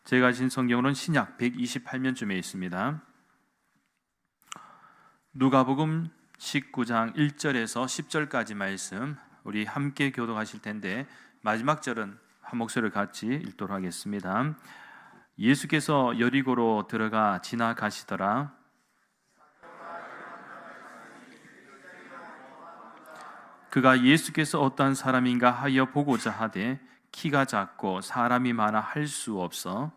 제가 진 성경으로는 신약 128면쯤에 있습니다. 누가복음 19장 1절에서 10절까지 말씀 우리 함께 교독하실 텐데, 마지막 절은 한 목소리를 같이 읽도록 하겠습니다. 예수께서 여리고로 들어가 지나가시더라. 그가 예수께서 어떠한 사람인가 하여 보고자 하되 키가 작고 사람이 많아 할 수 없어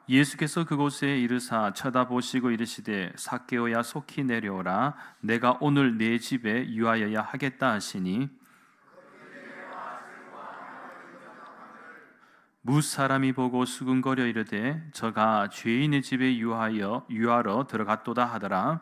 예수께서 그곳에 이르사 쳐다보시고 이르시되 삭개오야 속히 내려오라. 내가 오늘 내 집에 유하여야 하겠다 하시니, 무사람이 보고 수군거려 이르되 저가 죄인의 집에 유하러 들어갔도다 하더라.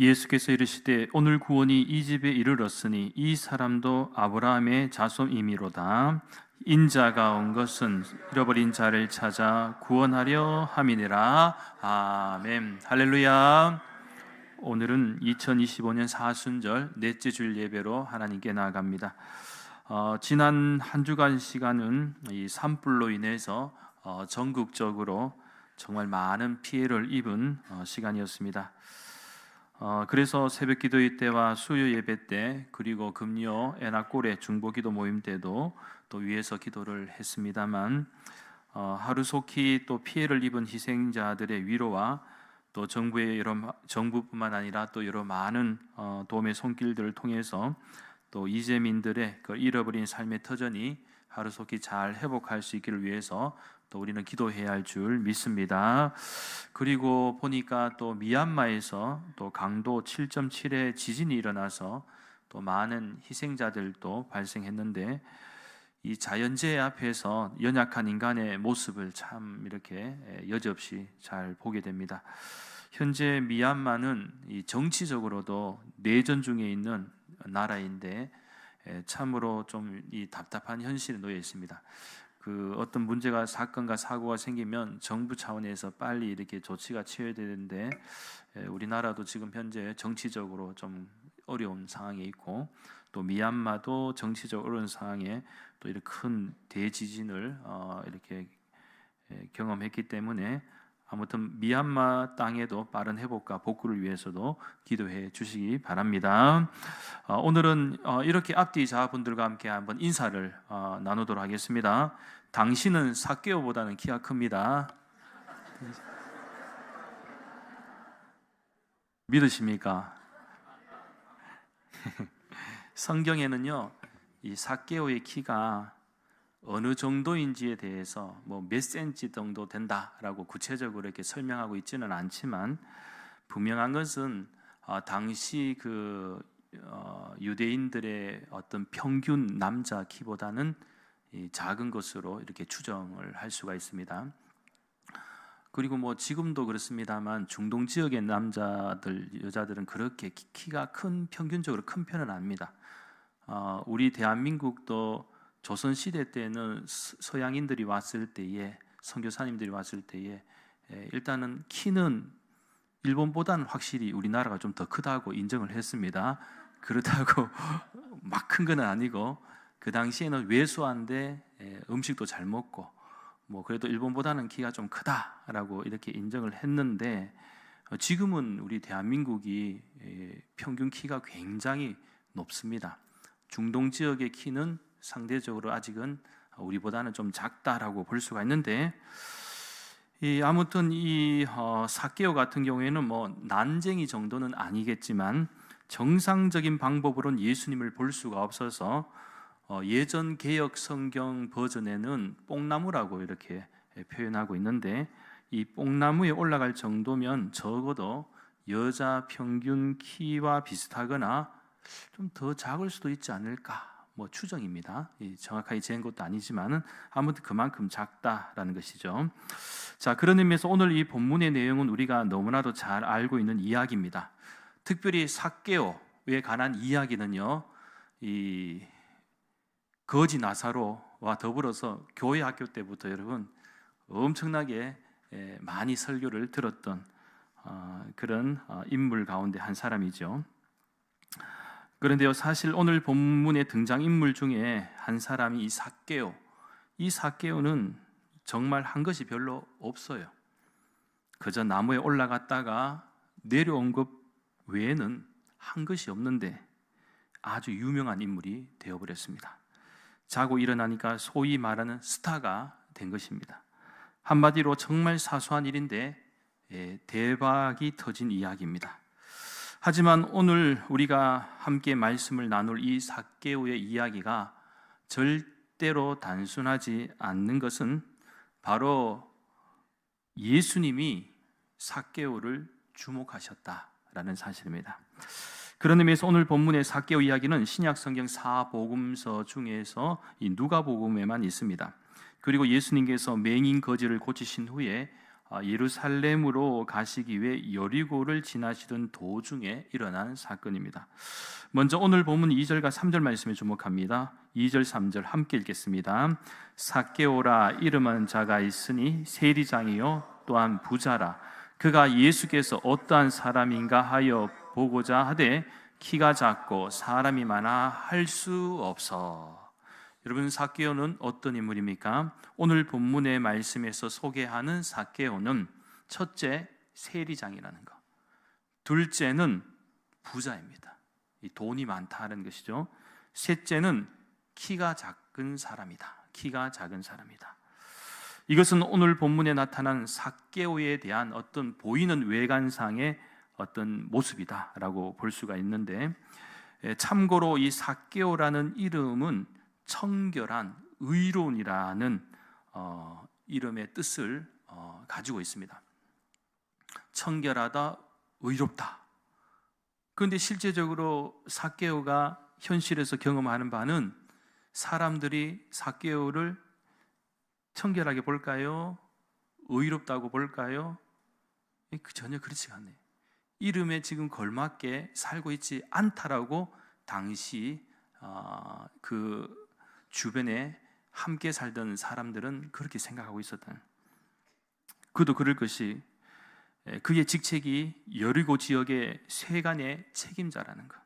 예수께서 이르시되 오늘 구원이 이 집에 이르렀으니 이 사람도 아브라함의 자손이미로다. 인자가 온 것은 잃어버린 자를 찾아 구원하려 함이니라. 아멘. 할렐루야. 오늘은 2025년 사순절 넷째 주일 예배로 하나님께 나아갑니다. 지난 한 주간 시간은 이 산불로 인해서 전국적으로 정말 많은 피해를 입은 시간이었습니다. 그래서 새벽 기도회 때와 수요 예배 때, 그리고 금요 애나골의 중보기도 모임 때도 또 위에서 기도를 했습니다만, 하루속히 또 피해를 입은 희생자들의 위로와 또 정부뿐만 아니라 또 여러 많은 도움의 손길들을 통해서 또 이재민들의 그 잃어버린 삶의 터전이 하루속히 잘 회복할 수 있기를 위해서 또 우리는 기도해야 할 줄 믿습니다. 그리고 보니까 또 미얀마에서 또 강도 7.7의 지진이 일어나서 또 많은 희생자들도 발생했는데, 이 자연재해 앞에서 연약한 인간의 모습을 참 이렇게 여지없이 잘 보게 됩니다. 현재 미얀마는 이 정치적으로도 내전 중에 있는 나라인데 참으로 좀 이 답답한 현실에 놓여 있습니다. 그 어떤 문제가 사건과 사고가 생기면 정부 차원에서 빨리 이렇게 조치가 취해야 되는데, 우리나라도 지금 현재 정치적으로 좀 어려운 상황에 있고, 또 미얀마도 정치적으로 어려운 상황에 또 이렇게 큰 대지진을 이렇게 경험했기 때문에, 아무튼 미얀마 땅에도 빠른 회복과 복구를 위해서도 기도해 주시기 바랍니다. 오늘은 이렇게 앞뒤 자분들과 함께 한번 인사를 나누도록 하겠습니다. 당신은 삭개오보다는 키가 큽니다. 믿으십니까? 성경에는요, 이 삭개오의 키가 어느 정도인지에 대해서 뭐 몇 센치 정도 된다라고 구체적으로 이렇게 설명하고 있지는 않지만, 분명한 것은 당시 그 유대인들의 어떤 평균 남자 키보다는 작은 것으로 이렇게 추정을 할 수가 있습니다. 그리고 뭐 지금도 그렇습니다만 중동 지역의 여자들은 그렇게 키가 평균적으로 큰 편은 아닙니다. 우리 대한민국도 조선시대 때는 서양인들이 왔을 때에, 선교사님들이 왔을 때에 일단은 키는 일본보다는 확실히 우리나라가 좀 더 크다고 인정을 했습니다. 그렇다고 막 큰 건 아니고, 그 당시에는 왜소한데 음식도 잘 먹고, 뭐 그래도 일본보다는 키가 좀 크다라고 이렇게 인정을 했는데, 지금은 우리 대한민국이 평균 키가 굉장히 높습니다. 중동 지역의 키는 상대적으로 아직은 우리보다는 좀 작다라고 볼 수가 있는데, 아무튼 이 삭개오 같은 경우에는 뭐 난쟁이 정도는 아니겠지만 정상적인 방법으로는 예수님을 볼 수가 없어서 예전 개역 성경 버전에는 뽕나무라고 이렇게 표현하고 있는데, 이 뽕나무에 올라갈 정도면 적어도 여자 평균 키와 비슷하거나 좀 더 작을 수도 있지 않을까, 뭐 추정입니다. 정확하게 재은 것도 아니지만은 아무튼 그만큼 작다라는 것이죠. 자, 그런 의미에서 오늘 이 본문의 내용은 우리가 너무나도 잘 알고 있는 이야기입니다. 특별히 삭개오, 관한 이야기는요, 이 거지 나사로와 더불어서 교회 학교 때부터 여러분 엄청나게 많이 설교를 들었던 그런 인물 가운데 한 사람이죠. 그런데요, 사실 오늘 본문의 등장인물 중에 한 사람이 이 삭개오는 정말 한 것이 별로 없어요. 그저 나무에 올라갔다가 내려온 것 외에는 한 것이 없는데 아주 유명한 인물이 되어버렸습니다. 자고 일어나니까 소위 말하는 스타가 된 것입니다. 한마디로 정말 사소한 일인데 대박이 터진 이야기입니다. 하지만 오늘 우리가 함께 말씀을 나눌 이 삭개오의 이야기가 절대로 단순하지 않는 것은 바로 예수님이 삭개오를 주목하셨다라는 사실입니다. 그런 의미에서 오늘 본문의 삭개오 이야기는 신약성경 4복음서 중에서 이 누가복음에만 있습니다. 그리고 예수님께서 맹인 거지를 고치신 후에 예루살렘으로 가시기 위해 여리고를 지나시던 도중에 일어난 사건입니다. 먼저 오늘 본문 2절과 3절 말씀에 주목합니다. 2절 3절 함께 읽겠습니다. 삭개오라 이름은 자가 있으니 세리장이요 또한 부자라. 그가 예수께서 어떠한 사람인가 하여 보고자 하되 키가 작고 사람이 많아 할 수 없어. 여러분, 삭개오는 어떤 인물입니까? 오늘 본문의 말씀에서 소개하는 삭개오는 첫째, 세리장이라는 것, 둘째는 부자입니다. 이 돈이 많다는 것이죠. 셋째는 키가 작은 사람이다. 키가 작은 사람이다. 이것은 오늘 본문에 나타난 삭개오에 대한 어떤 보이는 외관상의 어떤 모습이다라고 볼 수가 있는데, 참고로 이 삭개오라는 이름은 청결한, 의로운이라는 이름의 뜻을 가지고 있습니다. 청결하다, 의롭다. 그런데 실제적으로 삭개오가 현실에서 경험하는 바는 사람들이 삭개오를 청결하게 볼까요? 의롭다고 볼까요? 전혀 그렇지가 않네요. 이름에 지금 걸맞게 살고 있지 않다라고 당시 그 주변에 함께 살던 사람들은 그렇게 생각하고 있었다. 그도 그럴 것이 그의 직책이 여리고 지역의 세간의 책임자라는 것.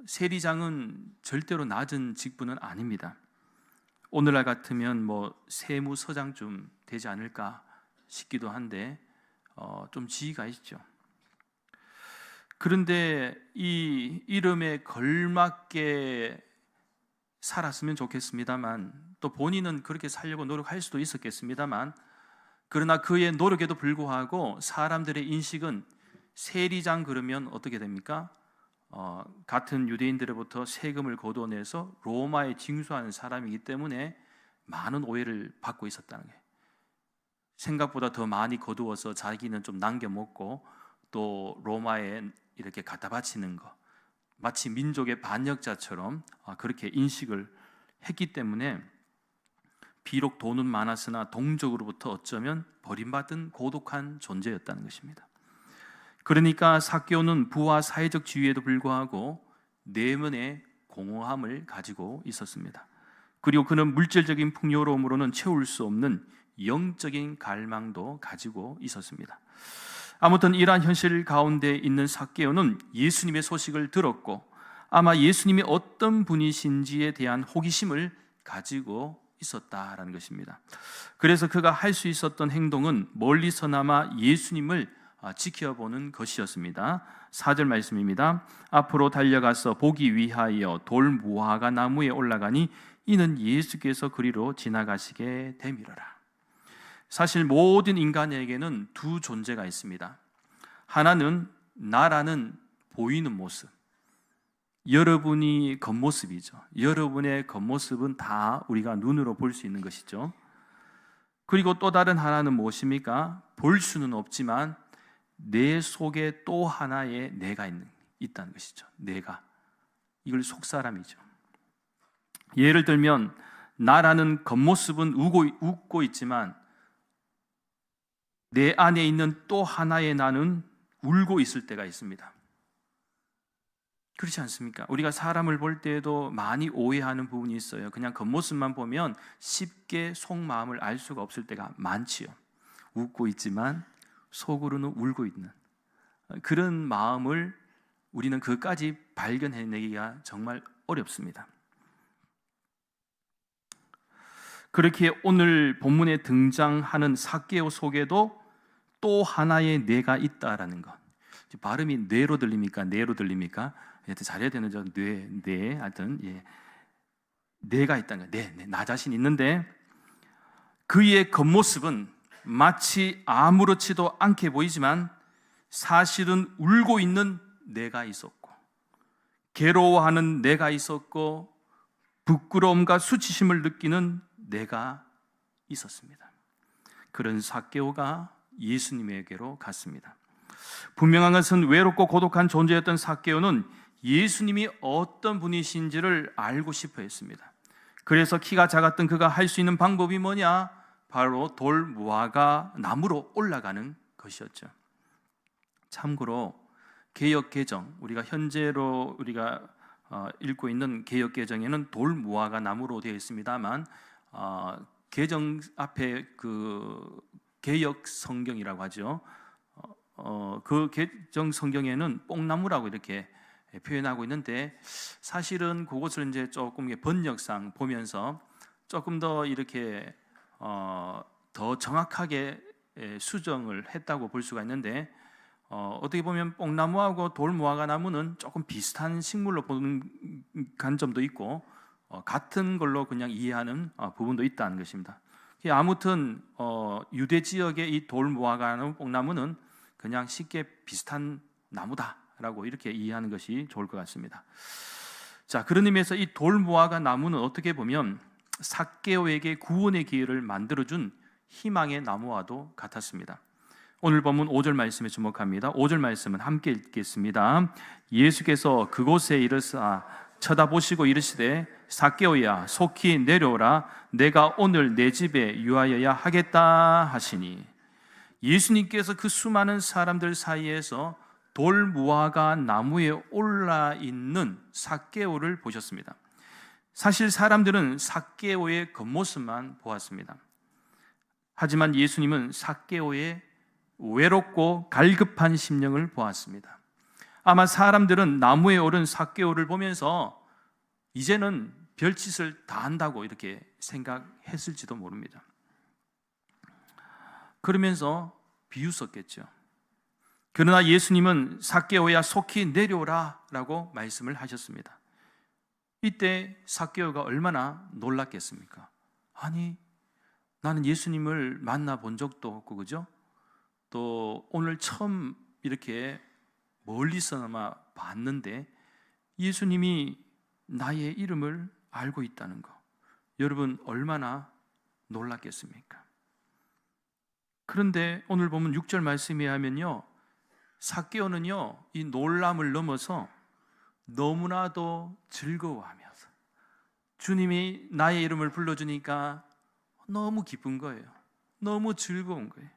세리장은 절대로 낮은 직분은 아닙니다. 오늘날 같으면 뭐 세무서장쯤 되지 않을까 싶기도 한데 좀 지위가 있죠. 그런데 이 이름에 걸맞게 살았으면 좋겠습니다만, 또 본인은 그렇게 살려고 노력할 수도 있었겠습니다만, 그러나 그의 노력에도 불구하고 사람들의 인식은 세리장 그러면 어떻게 됩니까? 같은 유대인들로부터 세금을 거둬내서 로마에 징수하는 사람이기 때문에 많은 오해를 받고 있었다는 거예요. 생각보다 더 많이 거두어서 자기는 좀 남겨 먹고 또 로마에 이렇게 갖다 바치는 것, 마치 민족의 반역자처럼 그렇게 인식을 했기 때문에 비록 돈은 많았으나 동족으로부터 어쩌면 버림받은 고독한 존재였다는 것입니다. 그러니까 삭개오는 부와 사회적 지위에도 불구하고 내면의 공허함을 가지고 있었습니다. 그리고 그는 물질적인 풍요로움으로는 채울 수 없는 영적인 갈망도 가지고 있었습니다. 아무튼 이러한 현실 가운데 있는 삭개오는 예수님의 소식을 들었고 아마 예수님이 어떤 분이신지에 대한 호기심을 가지고 있었다라는 것입니다. 그래서 그가 할 수 있었던 행동은 멀리서나마 예수님을 지켜보는 것이었습니다. 4절 말씀입니다. 앞으로 달려가서 보기 위하여 돌 무화과 나무에 올라가니 이는 예수께서 그리로 지나가시게 되미러라. 사실 모든 인간에게는 두 존재가 있습니다. 하나는 나라는 보이는 모습, 여러분이 겉모습이죠. 여러분의 겉모습은 다 우리가 눈으로 볼 수 있는 것이죠. 그리고 또 다른 하나는 무엇입니까? 볼 수는 없지만 내 속에 또 하나의 내가 있다는 것이죠. 내가. 이걸 속사람이죠. 예를 들면 나라는 겉모습은 웃고 있지만 내 안에 있는 또 하나의 나는 울고 있을 때가 있습니다. 그렇지 않습니까? 우리가 사람을 볼 때에도 많이 오해하는 부분이 있어요. 그냥 겉모습만 보면 쉽게 속마음을 알 수가 없을 때가 많지요. 웃고 있지만 속으로는 울고 있는 그런 마음을 우리는 그까지 발견해내기가 정말 어렵습니다. 그렇게 오늘 본문에 등장하는 삭개오 속에도 또 하나의 뇌가 있다라는 것. 발음이 뇌로 들립니까? 뇌로 들립니까? 잘해야 되는 저 뇌, 하여튼 뇌가 있다는 거예요. 뇌, 나 자신 있는데 그의 겉모습은 마치 아무렇지도 않게 보이지만 사실은 울고 있는 뇌가 있었고, 괴로워하는 뇌가 있었고, 부끄러움과 수치심을 느끼는 뇌가 있었습니다. 그런 삭개오가 예수님에게로 갔습니다. 분명한 것은 외롭고 고독한 존재였던 삭개오는 예수님이 어떤 분이신지를 알고 싶어 했습니다. 그래서 키가 작았던 그가 할 수 있는 방법이 뭐냐? 바로 돌 무화과 나무로 올라가는 것이었죠. 참고로 개역 개정, 우리가 현재로 우리가 읽고 있는 개역 개정에는 돌 무화과 나무로 되어 있습니다만 개정 앞에 그 개역 성경이라고 하죠. 그 개정 성경에는 뽕나무라고 이렇게 표현하고 있는데 사실은 그것을 이제 조금 번역상 보면서 조금 더 이렇게 더 정확하게 수정을 했다고 볼 수가 있는데 어떻게 보면 뽕나무하고 돌무화과 나무는 조금 비슷한 식물로 보는 관점도 있고 같은 걸로 그냥 이해하는 부분도 있다는 것입니다. 아무튼 유대 지역의 이 돌무화과 뽕나무는 그냥 쉽게 비슷한 나무다라고 이렇게 이해하는 것이 좋을 것 같습니다. 자, 그런 의미에서 이 돌무화과 나무는 어떻게 보면 삭개오에게 구원의 기회를 만들어준 희망의 나무와도 같았습니다. 오늘 본문 5절 말씀에 주목합니다. 5절 말씀은 함께 읽겠습니다. 예수께서 그곳에 이르사 쳐다보시고 이르시되 삭개오야 속히 내려오라 내가 오늘 내 집에 유하여야 하겠다 하시니, 예수님께서 그 수많은 사람들 사이에서 돌무화과 나무에 올라 있는 삭개오를 보셨습니다. 사실 사람들은 삭개오의 겉모습만 보았습니다. 하지만 예수님은 삭개오의 외롭고 갈급한 심령을 보았습니다. 아마 사람들은 나무에 오른 삭개오를 보면서 이제는 별짓을 다 한다고 이렇게 생각했을지도 모릅니다. 그러면서 비웃었겠죠. 그러나 예수님은 삭개오야 속히 내려오라 라고 말씀을 하셨습니다. 이때 삭개오가 얼마나 놀랐겠습니까? 아니, 나는 예수님을 만나본 적도 없고, 그죠? 또 오늘 처음 이렇게 멀리서나마 봤는데 예수님이 나의 이름을 알고 있다는 거, 여러분 얼마나 놀랐겠습니까? 그런데 오늘 보면 6절 말씀에 하면요, 삭개오는요 이 놀람을 넘어서 너무나도 즐거워하면서 주님이 나의 이름을 불러주니까 너무 기쁜 거예요. 너무 즐거운 거예요.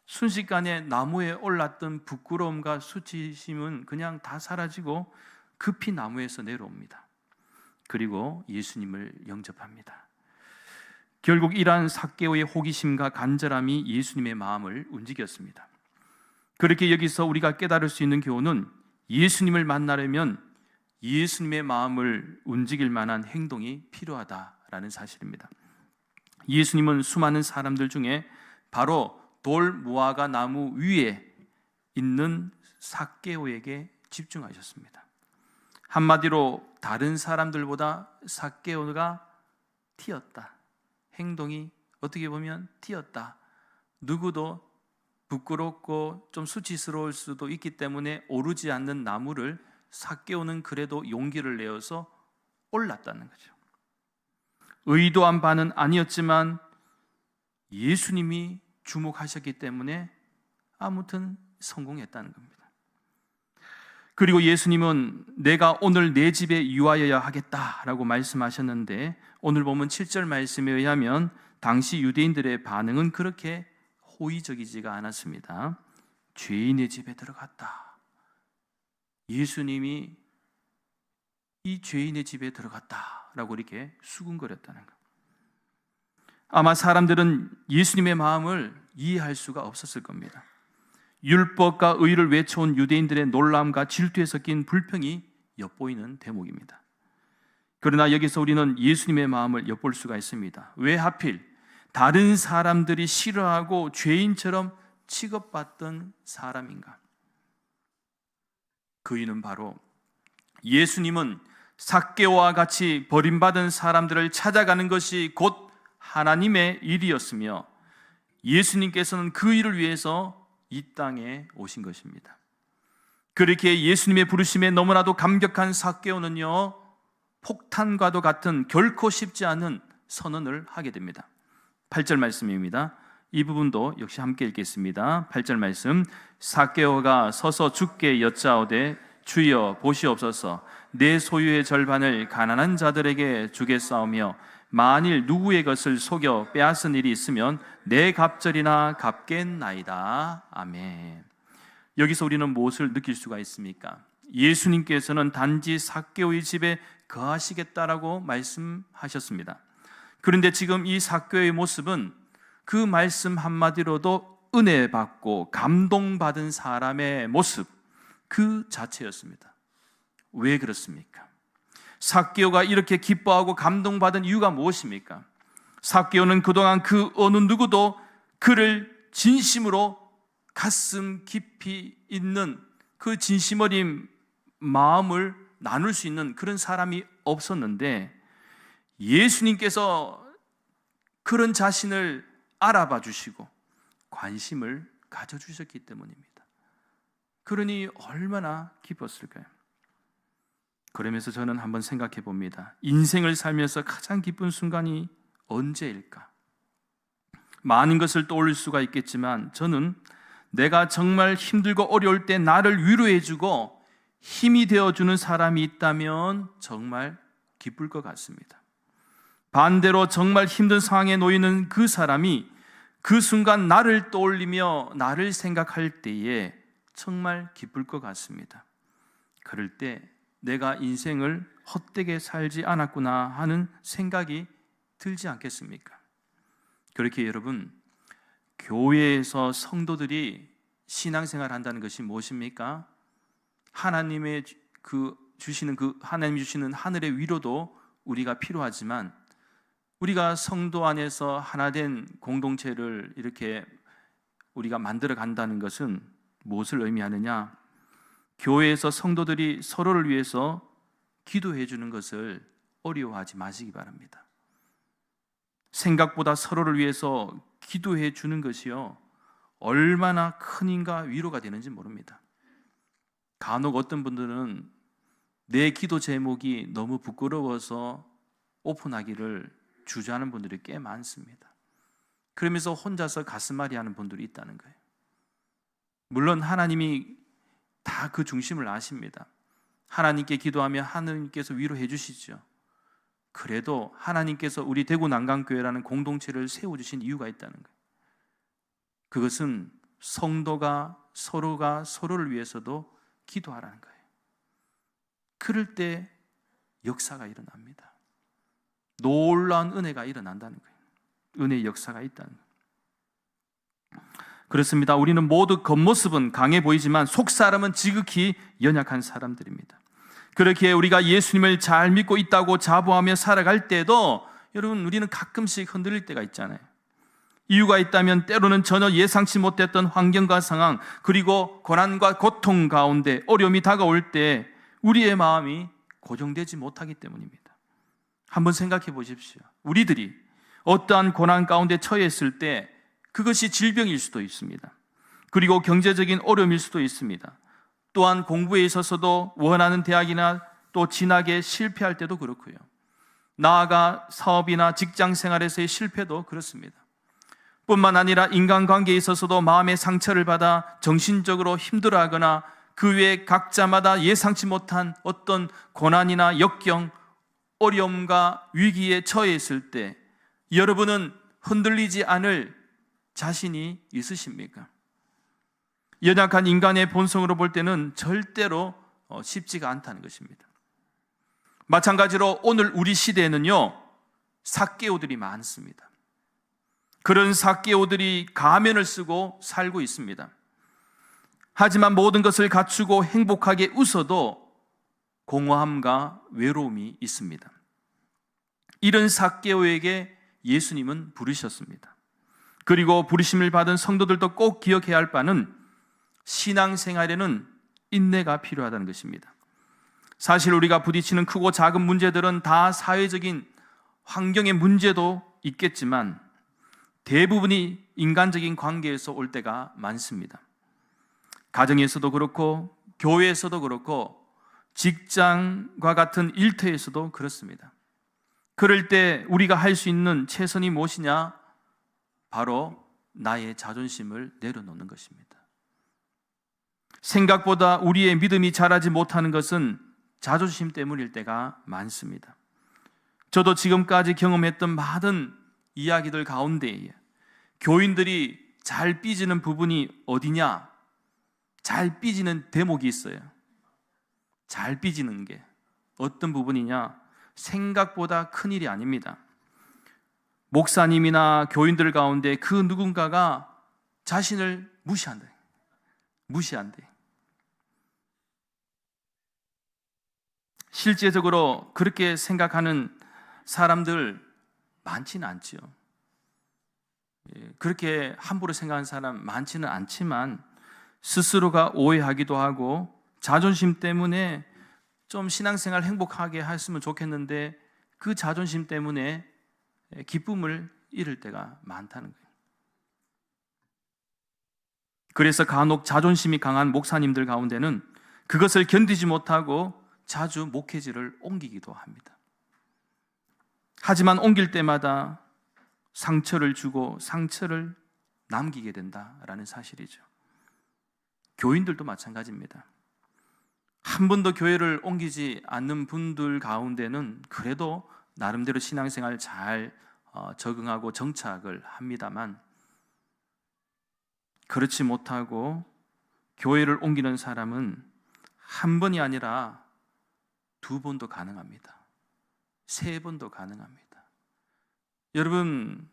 순식간에 나무에 올랐던 부끄러움과 수치심은 그냥 다 사라지고 급히 나무에서 내려옵니다. 그리고 예수님을 영접합니다. 결국 이러한 삭개오의 호기심과 간절함이 예수님의 마음을 움직였습니다. 그렇게 여기서 우리가 깨달을 수 있는 교훈은 예수님을 만나려면 예수님의 마음을 움직일 만한 행동이 필요하다라는 사실입니다. 예수님은 수많은 사람들 중에 바로 돌무화과 나무 위에 있는 삭개오에게 집중하셨습니다. 한마디로 다른 사람들보다 삭개오가 튀었다. 행동이 어떻게 보면 튀었다. 누구도 부끄럽고 좀 수치스러울 수도 있기 때문에 오르지 않는 나무를 삭개오는 그래도 용기를 내어서 올랐다는 거죠. 의도한 바는 아니었지만 예수님이 주목하셨기 때문에 아무튼 성공했다는 겁니다. 그리고 예수님은 내가 오늘 내 집에 유하여야 하겠다라고 말씀하셨는데 오늘 보면 7절 말씀에 의하면 당시 유대인들의 반응은 그렇게 호의적이지가 않았습니다. 죄인의 집에 들어갔다. 예수님이 이 죄인의 집에 들어갔다라고 이렇게 수군거렸다는 것. 아마 사람들은 예수님의 마음을 이해할 수가 없었을 겁니다. 율법과 의를 외쳐온 유대인들의 놀람과 질투에 섞인 불평이 엿보이는 대목입니다. 그러나 여기서 우리는 예수님의 마음을 엿볼 수가 있습니다. 왜 하필 다른 사람들이 싫어하고 죄인처럼 취급받던 사람인가? 그 이유는 바로 예수님은 삭개오와 같이 버림받은 사람들을 찾아가는 것이 곧 하나님의 일이었으며 예수님께서는 그 일을 위해서 이 땅에 오신 것입니다. 그렇게 예수님의 부르심에 너무나도 감격한 삭개오는요, 폭탄과도 같은 결코 쉽지 않은 선언을 하게 됩니다. 8절 말씀입니다. 이 부분도 역시 함께 읽겠습니다. 8절 말씀. 삭개오가 서서 주께 여짜오되 주여 보시옵소서, 내 소유의 절반을 가난한 자들에게 주겠사오며 만일 누구의 것을 속여 빼앗은 일이 있으면 내 갑절이나 갚겠나이다. 아멘. 여기서 우리는 무엇을 느낄 수가 있습니까? 예수님께서는 단지 삭개오의 집에 거하시겠다라고 말씀하셨습니다. 그런데 지금 이 삭개오의 모습은 그 말씀 한마디로도 은혜 받고 감동받은 사람의 모습 그 자체였습니다. 왜 그렇습니까? 삭개오가 이렇게 기뻐하고 감동받은 이유가 무엇입니까? 삭개오는 그동안 그 어느 누구도 그를 진심으로 가슴 깊이 있는 그 진심 어린 마음을 나눌 수 있는 그런 사람이 없었는데 예수님께서 그런 자신을 알아봐 주시고 관심을 가져주셨기 때문입니다. 그러니 얼마나 기뻤을까요? 그러면서 저는 한번 생각해 봅니다. 인생을 살면서 가장 기쁜 순간이 언제일까? 많은 것을 떠올릴 수가 있겠지만 저는 내가 정말 힘들고 어려울 때 나를 위로해주고 힘이 되어주는 사람이 있다면 정말 기쁠 것 같습니다. 반대로 정말 힘든 상황에 놓이는 그 사람이 그 순간 나를 떠올리며 나를 생각할 때에 정말 기쁠 것 같습니다. 그럴 때 내가 인생을 헛되게 살지 않았구나 하는 생각이 들지 않겠습니까? 그렇게 여러분, 교회에서 성도들이 신앙생활 한다는 것이 무엇입니까? 하나님의 하나님이 주시는 하늘의 위로도 우리가 필요하지만 우리가 성도 안에서 하나된 공동체를 이렇게 우리가 만들어 간다는 것은 무엇을 의미하느냐? 교회에서 성도들이 서로를 위해서 기도해 주는 것을 어려워하지 마시기 바랍니다. 생각보다 서로를 위해서 기도해 주는 것이요, 얼마나 큰 힘과 위로가 되는지 모릅니다. 간혹 어떤 분들은 내 기도 제목이 너무 부끄러워서 오픈하기를 주저하는 분들이 꽤 많습니다. 그러면서 혼자서 가슴앓이 하는 분들이 있다는 거예요. 물론 하나님이 다 그 중심을 아십니다. 하나님께 기도하면 하나님께서 위로해 주시죠. 그래도 하나님께서 우리 대구 난강교회라는 공동체를 세워주신 이유가 있다는 거예요. 그것은 성도가 서로가 서로를 위해서도 기도하라는 거예요. 그럴 때 역사가 일어납니다. 놀라운 은혜가 일어난다는 거예요. 은혜의 역사가 있다는 거예요. 그렇습니다. 우리는 모두 겉모습은 강해 보이지만 속사람은 지극히 연약한 사람들입니다. 그렇게 우리가 예수님을 잘 믿고 있다고 자부하며 살아갈 때도 여러분, 우리는 가끔씩 흔들릴 때가 있잖아요. 이유가 있다면 때로는 전혀 예상치 못했던 환경과 상황, 그리고 고난과 고통 가운데 어려움이 다가올 때 우리의 마음이 고정되지 못하기 때문입니다. 한번 생각해 보십시오. 우리들이 어떠한 고난 가운데 처해 있을 때 그것이 질병일 수도 있습니다. 그리고 경제적인 어려움일 수도 있습니다. 또한 공부에 있어서도 원하는 대학이나 또 진학에 실패할 때도 그렇고요. 나아가 사업이나 직장 생활에서의 실패도 그렇습니다. 뿐만 아니라 인간관계에 있어서도 마음의 상처를 받아 정신적으로 힘들어하거나 그 외에 각자마다 예상치 못한 어떤 고난이나 역경, 어려움과 위기에 처해 있을 때 여러분은 흔들리지 않을 자신이 있으십니까? 연약한 인간의 본성으로 볼 때는 절대로 쉽지가 않다는 것입니다. 마찬가지로 오늘 우리 시대에는요, 삭개오들이 많습니다. 그런 삭개오들이 가면을 쓰고 살고 있습니다. 하지만 모든 것을 갖추고 행복하게 웃어도 공허함과 외로움이 있습니다. 이런 삭개오에게 예수님은 부르셨습니다. 그리고 부르심을 받은 성도들도 꼭 기억해야 할 바는 신앙생활에는 인내가 필요하다는 것입니다. 사실 우리가 부딪히는 크고 작은 문제들은 다 사회적인 환경의 문제도 있겠지만 대부분이 인간적인 관계에서 올 때가 많습니다. 가정에서도 그렇고 교회에서도 그렇고 직장과 같은 일터에서도 그렇습니다. 그럴 때 우리가 할 수 있는 최선이 무엇이냐? 바로 나의 자존심을 내려놓는 것입니다. 생각보다 우리의 믿음이 자라지 못하는 것은 자존심 때문일 때가 많습니다. 저도 지금까지 경험했던 많은 이야기들 가운데 교인들이 잘 삐지는 부분이 어디냐? 잘 삐지는 대목이 있어요. 잘 삐지는 게 어떤 부분이냐? 생각보다 큰일이 아닙니다. 목사님이나 교인들 가운데 그 누군가가 자신을 무시한대. 실제적으로 그렇게 생각하는 사람들 많지는 않죠. 그렇게 함부로 생각하는 사람 많지는 않지만 스스로가 오해하기도 하고 자존심 때문에 좀 신앙생활 행복하게 했으면 좋겠는데 그 자존심 때문에 기쁨을 잃을 때가 많다는 거예요. 그래서 간혹 자존심이 강한 목사님들 가운데는 그것을 견디지 못하고 자주 목회지를 옮기기도 합니다. 하지만 옮길 때마다 상처를 주고 상처를 남기게 된다라는 사실이죠. 교인들도 마찬가지입니다. 한 번도 교회를 옮기지 않는 분들 가운데는 그래도 나름대로 신앙생활 잘 적응하고 정착을 합니다만 그렇지 못하고 교회를 옮기는 사람은 한 번이 아니라 2번도 가능합니다. 3번도 가능합니다. 여러분,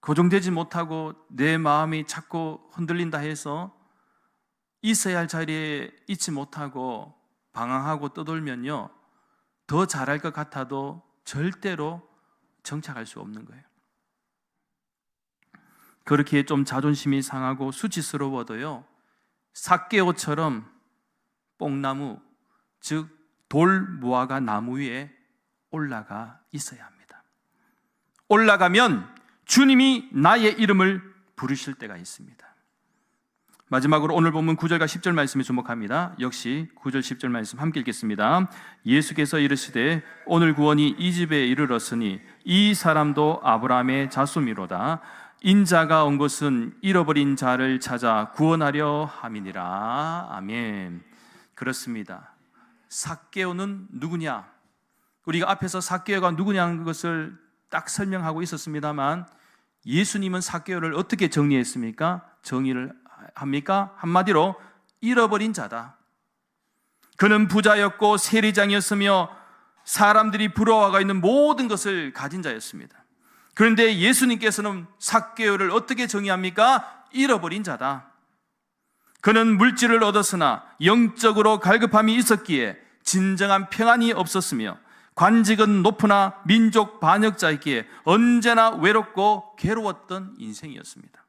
고정되지 못하고 내 마음이 자꾸 흔들린다 해서 있어야 할 자리에 있지 못하고 방황하고 떠돌면요, 더 잘할 것 같아도 절대로 정착할 수 없는 거예요. 그렇게 좀 자존심이 상하고 수치스러워도요, 삭개오처럼 뽕나무, 즉 돌무화과 나무 위에 올라가 있어야 합니다. 올라가면 주님이 나의 이름을 부르실 때가 있습니다. 마지막으로 오늘 본문 9절과 10절 말씀에 주목합니다. 역시 9절 10절 말씀 함께 읽겠습니다. 예수께서 이르시되 오늘 구원이 이 집에 이르렀으니 이 사람도 아브라함의 자손이로다. 인자가 온 것은 잃어버린 자를 찾아 구원하려 함이니라. 아멘. 그렇습니다. 삭개오는 누구냐? 우리가 앞에서 삭개오가 누구냐는 것을 딱 설명하고 있었습니다만 예수님은 삭개오를 어떻게 정리했습니까? 정의를 합니까? 한마디로 잃어버린 자다. 그는 부자였고 세리장이었으며 사람들이 부러워하고 있는 모든 것을 가진 자였습니다. 그런데 예수님께서는 삭개오를 어떻게 정의합니까? 잃어버린 자다. 그는 물질을 얻었으나 영적으로 갈급함이 있었기에 진정한 평안이 없었으며 관직은 높으나 민족 반역자이기에 언제나 외롭고 괴로웠던 인생이었습니다.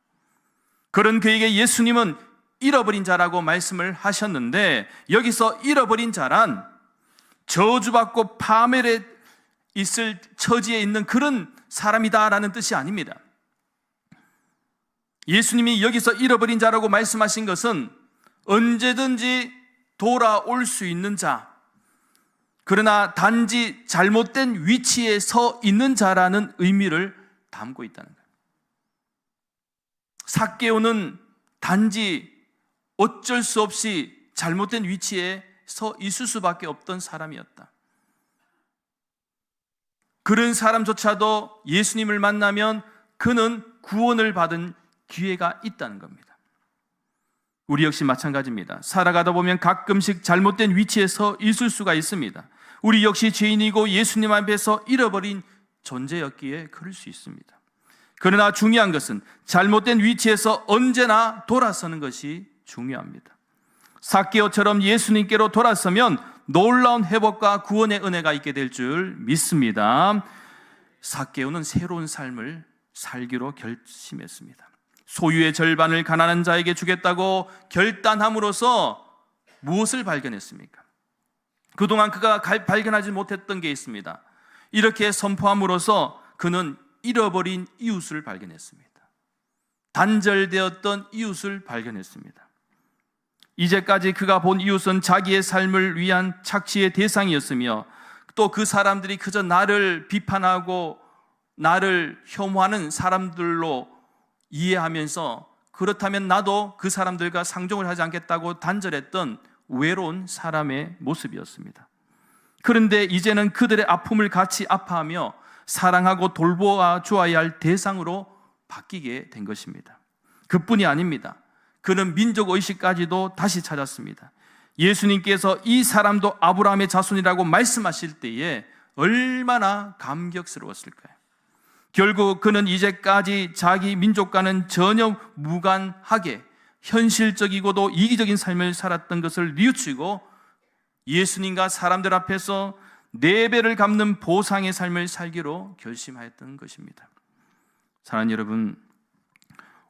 그런 그에게 예수님은 잃어버린 자라고 말씀을 하셨는데 여기서 잃어버린 자란 저주받고 파멸에 있을 처지에 있는 그런 사람이다라는 뜻이 아닙니다. 예수님이 여기서 잃어버린 자라고 말씀하신 것은 언제든지 돌아올 수 있는 자, 그러나 단지 잘못된 위치에 서 있는 자라는 의미를 담고 있다는 거예요. 삭개오는 단지 어쩔 수 없이 잘못된 위치에 서 있을 수밖에 없던 사람이었다. 그런 사람조차도 예수님을 만나면 그는 구원을 받은 기회가 있다는 겁니다. 우리 역시 마찬가지입니다. 살아가다 보면 가끔씩 잘못된 위치에 서 있을 수가 있습니다. 우리 역시 죄인이고 예수님 앞에서 잃어버린 존재였기에 그럴 수 있습니다. 그러나 중요한 것은 잘못된 위치에서 언제나 돌아서는 것이 중요합니다. 삭개오처럼 예수님께로 돌아서면 놀라운 회복과 구원의 은혜가 있게 될 줄 믿습니다. 삭개오는 새로운 삶을 살기로 결심했습니다. 소유의 절반을 가난한 자에게 주겠다고 결단함으로써 무엇을 발견했습니까? 그동안 그가 발견하지 못했던 게 있습니다. 이렇게 선포함으로써 그는 잃어버린 이웃을 발견했습니다. 단절되었던 이웃을 발견했습니다. 이제까지 그가 본 이웃은 자기의 삶을 위한 착취의 대상이었으며 또 그 사람들이 그저 나를 비판하고 나를 혐오하는 사람들로 이해하면서 그렇다면 나도 그 사람들과 상종을 하지 않겠다고 단절했던 외로운 사람의 모습이었습니다. 그런데 이제는 그들의 아픔을 같이 아파하며 사랑하고 돌보아 주어야 할 대상으로 바뀌게 된 것입니다. 그뿐이 아닙니다. 그는 민족의식까지도 다시 찾았습니다. 예수님께서 이 사람도 아브라함의 자손이라고 말씀하실 때에 얼마나 감격스러웠을까요? 결국 그는 이제까지 자기 민족과는 전혀 무관하게 현실적이고도 이기적인 삶을 살았던 것을 뉘우치고 예수님과 사람들 앞에서 4배를 갚는 보상의 삶을 살기로 결심하였던 것입니다. 사랑하는 여러분,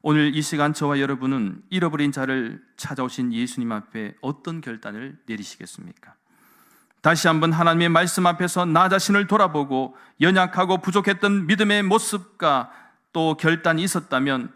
오늘 이 시간 저와 여러분은 잃어버린 자를 찾아오신 예수님 앞에 어떤 결단을 내리시겠습니까? 다시 한번 하나님의 말씀 앞에서 나 자신을 돌아보고 연약하고 부족했던 믿음의 모습과 또 결단이 있었다면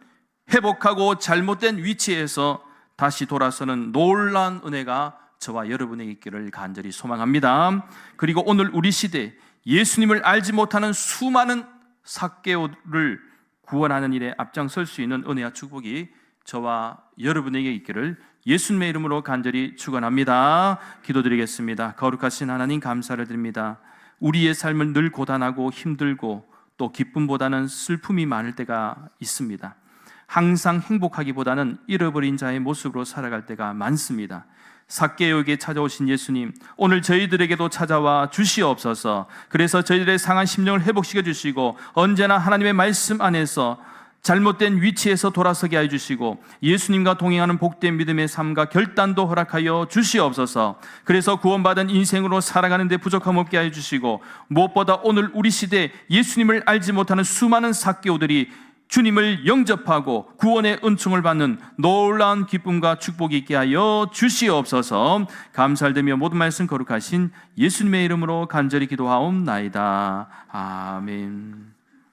회복하고 잘못된 위치에서 다시 돌아서는 놀라운 은혜가 저와 여러분에게 있기를 간절히 소망합니다. 그리고 오늘 우리 시대 예수님을 알지 못하는 수많은 삭개오를 구원하는 일에 앞장설 수 있는 은혜와 축복이 저와 여러분에게 있기를 예수님의 이름으로 간절히 축원합니다. 기도드리겠습니다. 거룩하신 하나님 감사를 드립니다. 우리의 삶은 늘 고단하고 힘들고 또 기쁨보다는 슬픔이 많을 때가 있습니다. 항상 행복하기보다는 잃어버린 자의 모습으로 살아갈 때가 많습니다. 삭개오에게 찾아오신 예수님, 오늘 저희들에게도 찾아와 주시옵소서. 그래서 저희들의 상한 심령을 회복시켜 주시고 언제나 하나님의 말씀 안에서 잘못된 위치에서 돌아서게 하여 주시고 예수님과 동행하는 복된 믿음의 삶과 결단도 허락하여 주시옵소서. 그래서 구원받은 인생으로 살아가는 데 부족함 없게 하여 주시고 무엇보다 오늘 우리 시대 예수님을 알지 못하는 수많은 삭개오들이 주님을 영접하고 구원의 은총을 받는 놀라운 기쁨과 축복이 있게 하여 주시옵소서. 감사드리며 모든 말씀 거룩하신 예수님의 이름으로 간절히 기도하옵나이다. 아멘.